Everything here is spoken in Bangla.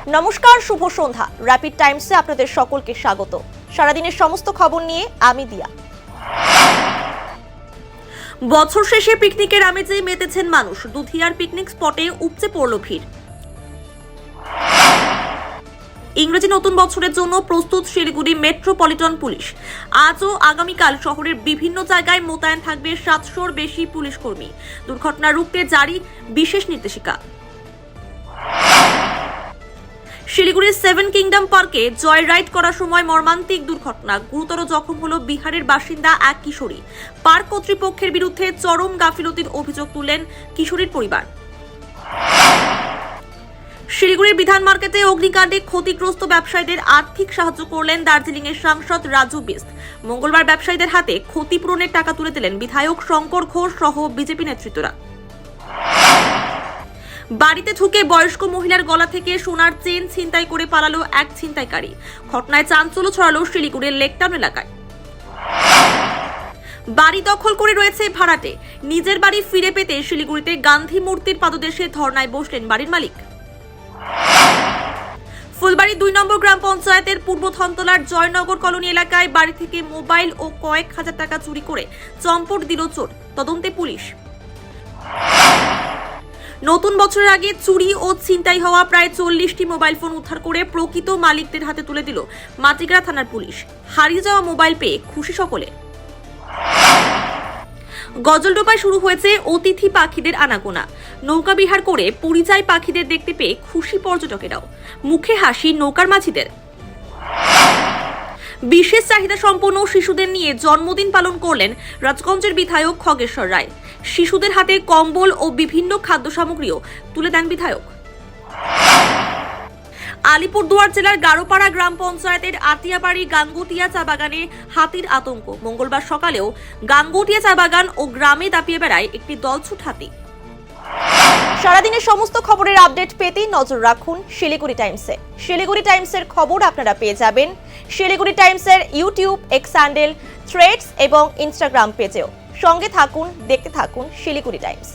নমস্কার, শুভ সন্ধ্যা। র্যাপিড টাইমসে আপনাদের সকলকে স্বাগত। সারাদিনের সমস্ত খবর নিয়ে আমি দিয়া। বছর শেষে পিকনিকের আমেজে মেতেছেন মানুষ। দুধিয়ার পিকনিক স্পটে উপচে পড়ল ভিড়। ইংরেজি নতুন বছরের জন্য প্রস্তুত শিলিগুড়ি মেট্রোপলিটন পুলিশ। আজ ও আগামীকাল শহরের বিভিন্ন জায়গায় মোতায়েন থাকবে 700-র বেশি পুলিশ কর্মী। দুর্ঘটনা রুখতে জারি বিশেষ নির্দেশিকা। শিলিগুড়ির 7 কিংডম পার্কে জয় রাইড করার সময় মর্মান্তিক দুর্ঘটনা। গুরুতর জখম হল বিহারের বাসিন্দা এক কিশোরী। পার্ক কর্তৃপক্ষের বিরুদ্ধে চরম গাফিলতির অভিযোগ তুললেন কিশোরীর পরিবার। শিলিগুড়ির বিধান মার্কেটে অগ্নিকাণ্ডে ক্ষতিগ্রস্ত ব্যবসায়ীদের আর্থিক সাহায্য করলেন দার্জিলিংয়ের সাংসদ রাজু বিস্ট। মঙ্গলবার ব্যবসায়ীদের হাতে ক্ষতিপূরণের টাকা তুলে দিলেন বিধায়ক শঙ্কর ঘোষ সহ বিজেপি নেতৃত্বরা। বাড়িতে ঢুকে বয়স্ক মহিলার গলা থেকে সোনার চেন ছিনতাই করে পালালো এক ছিনতাইকারী। ঘটনায় চাঞ্চল্য ছড়ালো শিলিগুড়ির লেকটাউন এলাকায়। বাড়ি দখল করে রয়েছে ভাড়াটে। নিজের বাড়ি ফিরে পেতে শিলিগুড়িতে গান্ধী মূর্তির পাদদেশে ধর্নায় বসলেন বাড়ির মালিক। ফুলবাড়ি 2 নম্বর গ্রাম পঞ্চায়েতের পূর্ব থন্তলার জয়নগর কলোনি এলাকায় বাড়ি থেকে মোবাইল ও কয়েক হাজার টাকা চুরি করে চম্পট দিল চোর। তদন্তে পুলিশ। নতুন বছরের আগে চুরি ও ছিনতাই হওয়া প্রায় 40টি মোবাইল ফোন উদ্ধার করে প্রকৃত মালিকদের হাতে তুলে দিল মাটিগ্রা থানার পুলিশ। হারিয়ে যাওয়া মোবাইল পেয়ে খুশি সকলে। গজলডোবায় শুরু হয়েছে অতিথি পাখিদের আনাগোনা। নৌকা বিহার করে পরিযায়ী পাখিদের দেখতে পেয়ে খুশি পর্যটকেরাও। মুখে হাসি নৌকার মাঝিদের। বিশেষ চাহিদা সম্পন্ন শিশুদের নিয়ে জন্মদিন পালন করলেন রাজগঞ্জের বিধায়ক খগেশ্বর রায়। শিশুদের হাতে কম্বল ও বিভিন্ন খাদ্য সামগ্রীও তুলে দেন বিধায়ক। আলিপুরদুয়ার জেলার গারোপাড়া গ্রাম পঞ্চায়েতের আতিয়াবাড়ি গাঙ্গুটিয়া চা বাগানে হাতির আতঙ্ক। মঙ্গলবার সকালেও গাঙ্গুটিয়া চা বাগান ও গ্রামে দাপিয়ে বেড়ায় একটি দলছুট হাতি। সারাদিনের সমস্ত খবরের আপডেট পেতে নজর রাখুন শিলিগুড়ি টাইমসে। শিলিগুড়ি টাইমসের খবর আপনারা পেয়ে যাবেন শিলিগুড়ি টাইমসের ইউটিউব, এক্স হ্যান্ডেল, থ্রেডস এবং ইনস্টাগ্রাম পেজেও। সঙ্গে থাকুন, দেখতে থাকুন শিলিগুড়ি টাইমস।